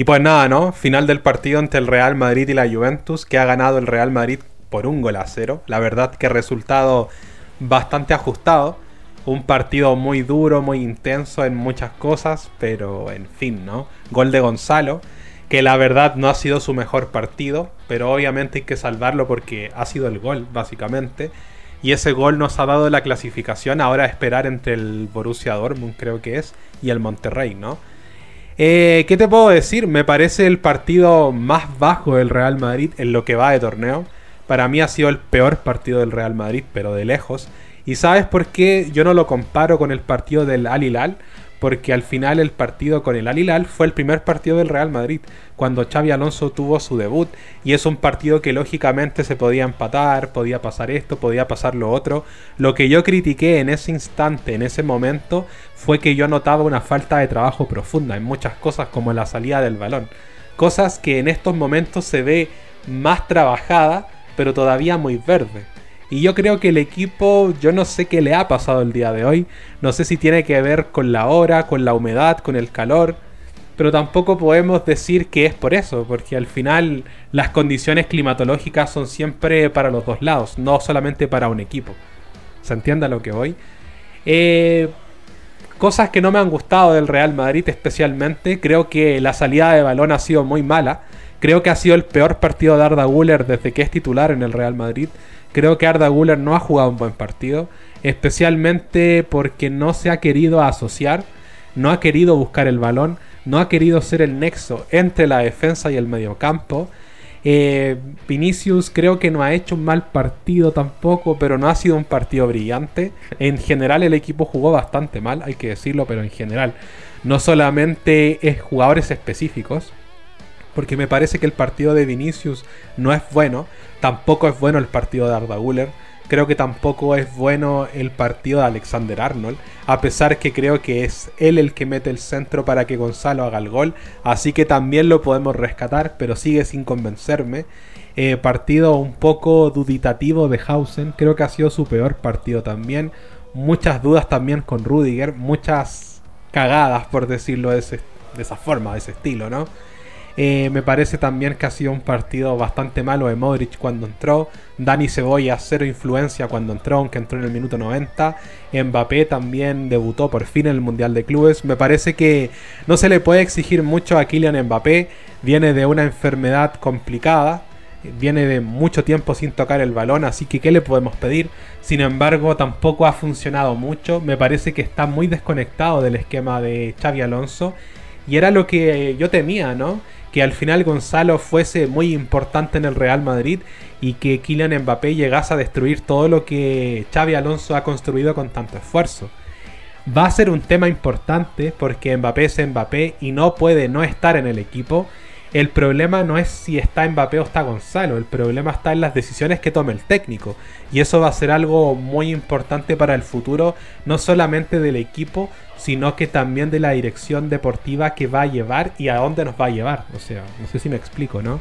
Y pues nada, ¿no? Final del partido entre el Real Madrid y la Juventus, que ha ganado el Real Madrid por 1-0. La verdad que resultado bastante ajustado. Un partido muy duro, muy intenso en muchas cosas, pero en fin, ¿no? Gol de Gonzalo, que la verdad no ha sido su mejor partido, pero obviamente hay que salvarlo porque ha sido el gol, básicamente. Y ese gol nos ha dado la clasificación. Ahora a esperar entre el Borussia Dortmund, creo que es, y el Monterrey, ¿no? ¿Qué te puedo decir? Me parece el partido más bajo del Real Madrid en lo que va de torneo. Para mí ha sido el peor partido del Real Madrid, pero de lejos. ¿Y sabes por qué yo no lo comparo con el partido del Al Hilal? Porque al final el partido con el Al Hilal fue el primer partido del Real Madrid, cuando Xavi Alonso tuvo su debut, y es un partido que lógicamente se podía empatar, podía pasar esto, podía pasar lo otro. Lo que yo critiqué en ese instante, en ese momento, fue que yo notaba una falta de trabajo profunda en muchas cosas, como la salida del balón. Cosas que en estos momentos se ve más trabajada, pero todavía muy verde. Y yo creo que el equipo, yo no sé qué le ha pasado el día de hoy. No sé si tiene que ver con la hora, con la humedad, con el calor. Pero tampoco podemos decir que es por eso, porque al final las condiciones climatológicas son siempre para los dos lados, no solamente para un equipo. ¿Se entiende a lo que voy? Cosas que no me han gustado del Real Madrid especialmente. Creo que la salida de balón ha sido muy mala. Creo que ha sido el peor partido de Arda Güler desde que es titular en el Real Madrid. Creo que Arda Güler no ha jugado un buen partido, especialmente porque no se ha querido asociar, no ha querido buscar el balón, no ha querido ser el nexo entre la defensa y el mediocampo. Vinicius creo que no ha hecho un mal partido tampoco, pero no ha sido un partido brillante. En general el equipo jugó bastante mal, hay que decirlo, pero en general. No solamente es jugadores específicos, porque me parece que el partido de Vinicius no es bueno. Tampoco es bueno el partido de Arda Güler. Creo que tampoco es bueno el partido de Alexander Arnold, a pesar que creo que es él el que mete el centro para que Gonzalo haga el gol. Así que también lo podemos rescatar, pero sigue sin convencerme. Partido un poco duditativo de Hausen. Creo que ha sido su peor partido también. Muchas dudas también con Rudiger. Muchas cagadas, por decirlo de esa forma, de ese estilo, ¿no? Me parece también que ha sido un partido bastante malo de Modric cuando entró. Dani Cebolla, cero influencia cuando entró, aunque entró en el minuto 90. Mbappé también debutó por fin en el Mundial de Clubes. Me parece que no se le puede exigir mucho a Kylian Mbappé. Viene de una enfermedad complicada, viene de mucho tiempo sin tocar el balón, así que ¿qué le podemos pedir? Sin embargo, tampoco ha funcionado mucho. Me parece que está muy desconectado del esquema de Xavi Alonso. Y era lo que yo temía, ¿no? Que al final Gonzalo fuese muy importante en el Real Madrid y que Kylian Mbappé llegase a destruir todo lo que Xavi Alonso ha construido con tanto esfuerzo. Va a ser un tema importante porque Mbappé es Mbappé y no puede no estar en el equipo. El problema no es si está Mbappé o está Gonzalo, el problema está en las decisiones que tome el técnico. Y eso va a ser algo muy importante para el futuro, no solamente del equipo, sino que también de la dirección deportiva que va a llevar y a dónde nos va a llevar. O sea, no sé si me explico, ¿no?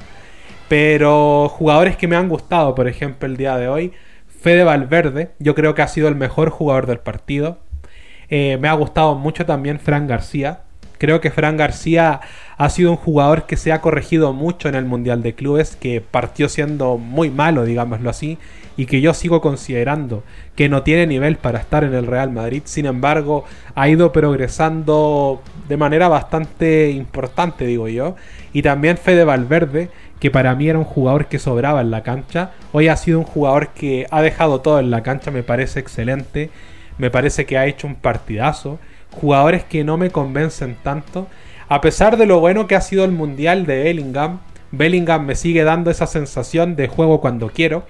Pero jugadores que me han gustado, por ejemplo, el día de hoy, Fede Valverde, yo creo que ha sido el mejor jugador del partido. Me ha gustado mucho también Fran García. Creo que Fran García ha sido un jugador que se ha corregido mucho en el Mundial de Clubes, que partió siendo muy malo, digámoslo así, y que yo sigo considerando que no tiene nivel para estar en el Real Madrid. Sin embargo, ha ido progresando de manera bastante importante, digo yo. Y también Fede Valverde, que para mí era un jugador que sobraba en la cancha. Hoy ha sido un jugador que ha dejado todo en la cancha, me parece excelente. Me parece que ha hecho un partidazo. Jugadores que no me convencen tanto. A pesar de lo bueno que ha sido el Mundial de Bellingham, Bellingham me sigue dando esa sensación de juego cuando quiero.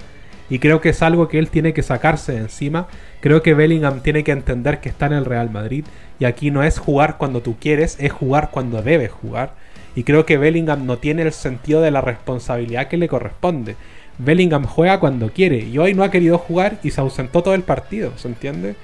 Y creo que es algo que él tiene que sacarse de encima. Creo que Bellingham tiene que entender que está en el Real Madrid. Y aquí no es jugar cuando tú quieres, es jugar cuando debes jugar. Y creo que Bellingham no tiene el sentido de la responsabilidad que le corresponde. Bellingham juega cuando quiere. Y hoy no ha querido jugar y se ausentó todo el partido, ¿se entiende?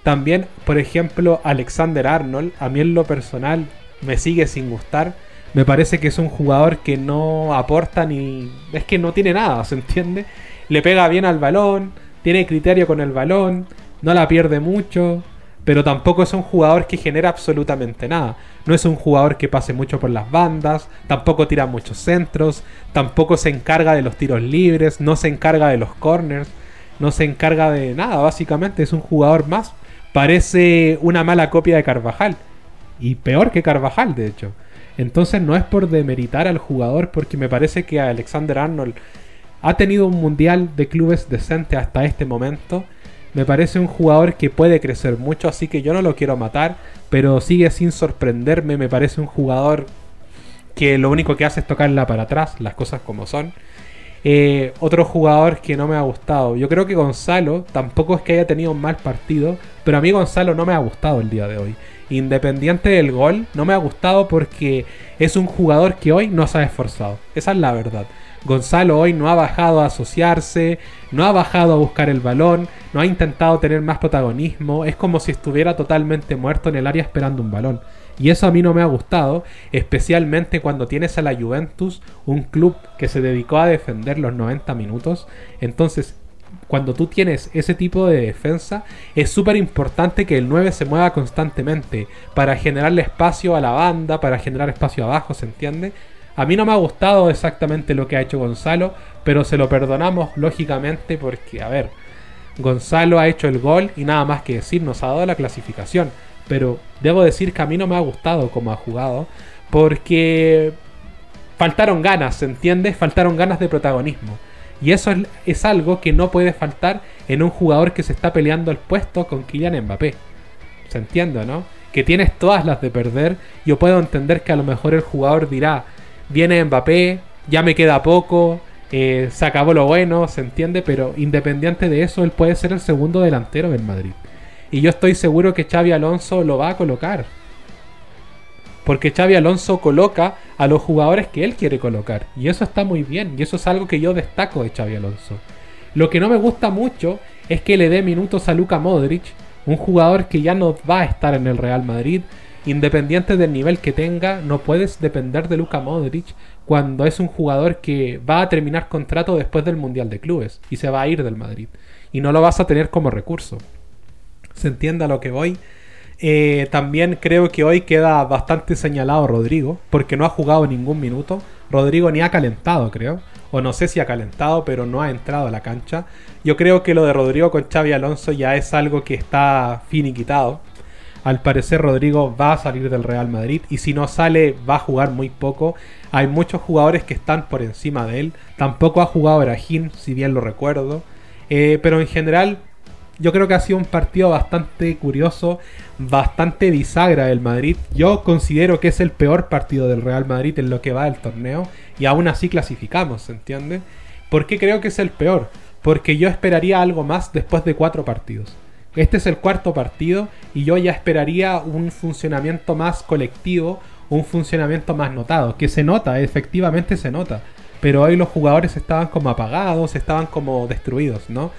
También, por ejemplo, Alexander Arnold, a mí en lo personal me sigue sin gustar. Me parece que es un jugador que no aporta ni... es que no tiene nada, ¿se entiende? Le pega bien al balón, tiene criterio con el balón, no la pierde mucho, pero tampoco es un jugador que genera absolutamente nada. No es un jugador que pase mucho por las bandas, tampoco tira muchos centros, tampoco se encarga de los tiros libres, no se encarga de los corners, no se encarga de nada, básicamente es un jugador más. Parece una mala copia de Carvajal, y peor que Carvajal, de hecho. Entonces no es por demeritar al jugador, porque me parece que Alexander-Arnold ha tenido un mundial de clubes decente hasta este momento. Me parece un jugador que puede crecer mucho, así que yo no lo quiero matar, pero sigue sin sorprenderme. Me parece un jugador que lo único que hace es tocarla para atrás, las cosas como son. Otro jugador que no me ha gustado, yo creo que Gonzalo tampoco es que haya tenido un mal partido, pero a mí Gonzalo no me ha gustado el día de hoy. Independiente del gol, no me ha gustado porque es un jugador que hoy no se ha esforzado. Esa es la verdad. Gonzalo hoy no ha bajado a asociarse, no ha bajado a buscar el balón, no ha intentado tener más protagonismo. Es como si estuviera totalmente muerto en el área esperando un balón. Y eso a mí no me ha gustado, especialmente cuando tienes a la Juventus, un club que se dedicó a defender los 90 minutos. Entonces, cuando tú tienes ese tipo de defensa, es súper importante que el 9 se mueva constantemente para generarle espacio a la banda, para generar espacio abajo, ¿se entiende? A mí no me ha gustado exactamente lo que ha hecho Gonzalo, pero se lo perdonamos lógicamente porque, a ver, Gonzalo ha hecho el gol y nada más que decir, nos ha dado la clasificación. Pero debo decir que a mí no me ha gustado cómo ha jugado, porque faltaron ganas, ¿se entiende? Faltaron ganas de protagonismo. Y eso es algo que no puede faltar en un jugador que se está peleando el puesto con Kylian Mbappé. ¿Se entiende, no? Que tienes todas las de perder. Yo puedo entender que a lo mejor el jugador dirá, viene Mbappé, ya me queda poco, se acabó lo bueno, ¿se entiende? Pero independiente de eso, él puede ser el segundo delantero del Madrid. Y yo estoy seguro que Xabi Alonso lo va a colocar. Porque Xabi Alonso coloca a los jugadores que él quiere colocar. Y eso está muy bien. Y eso es algo que yo destaco de Xabi Alonso. Lo que no me gusta mucho es que le dé minutos a Luka Modric, un jugador que ya no va a estar en el Real Madrid. Independiente del nivel que tenga, no puedes depender de Luka Modric cuando es un jugador que va a terminar contrato después del Mundial de Clubes y se va a ir del Madrid. Y no lo vas a tener como recurso. ¿Se entiende a lo que voy? También creo que hoy queda bastante señalado Rodrigo, porque no ha jugado ningún minuto. Rodrigo ni ha calentado, creo. O no sé si ha calentado, pero no ha entrado a la cancha. Yo creo que lo de Rodrigo con Xabi Alonso ya es algo que está finiquitado. Al parecer Rodrigo va a salir del Real Madrid, y si no sale va a jugar muy poco. Hay muchos jugadores que están por encima de él. Tampoco ha jugado Brahim, si bien lo recuerdo. Pero en general yo creo que ha sido un partido bastante curioso, bastante bisagra del Madrid. Yo considero que es el peor partido del Real Madrid en lo que va del torneo, y aún así clasificamos, ¿se entiende? ¿Por qué creo que es el peor? Porque yo esperaría algo más después de 4 partidos. Este es el 4º partido y yo ya esperaría un funcionamiento más colectivo, un funcionamiento más notado, que se nota, efectivamente se nota, pero hoy los jugadores estaban como apagados, estaban como destruidos, ¿no?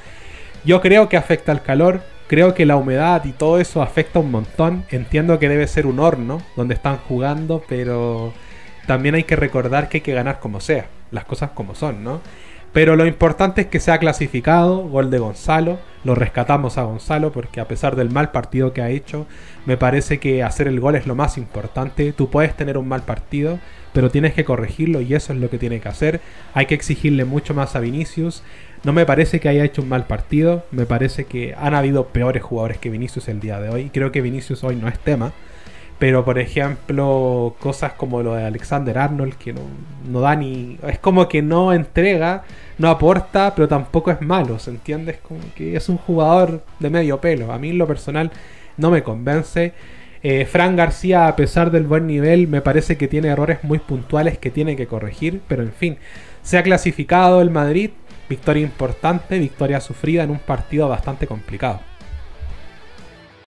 Yo creo que afecta el calor, creo que la humedad y todo eso afecta un montón. Entiendo que debe ser un horno donde están jugando, pero también hay que recordar que hay que ganar como sea, las cosas como son, ¿no? Pero lo importante es que se ha clasificado, gol de Gonzalo, lo rescatamos a Gonzalo porque a pesar del mal partido que ha hecho, me parece que hacer el gol es lo más importante. Tú puedes tener un mal partido, pero tienes que corregirlo y eso es lo que tiene que hacer. Hay que exigirle mucho más a Vinicius. No me parece que haya hecho un mal partido, me parece que han habido peores jugadores que Vinicius el día de hoy. Creo que Vinicius hoy no es tema. Pero por ejemplo, cosas como lo de Alexander-Arnold, que no da ni... Es como que no entrega, no aporta, pero tampoco es malo, ¿se entiende? Es como que es un jugador de medio pelo. A mí en lo personal no me convence. Fran García, a pesar del buen nivel, me parece que tiene errores muy puntuales que tiene que corregir. Pero en fin, se ha clasificado el Madrid. Victoria importante, victoria sufrida en un partido bastante complicado.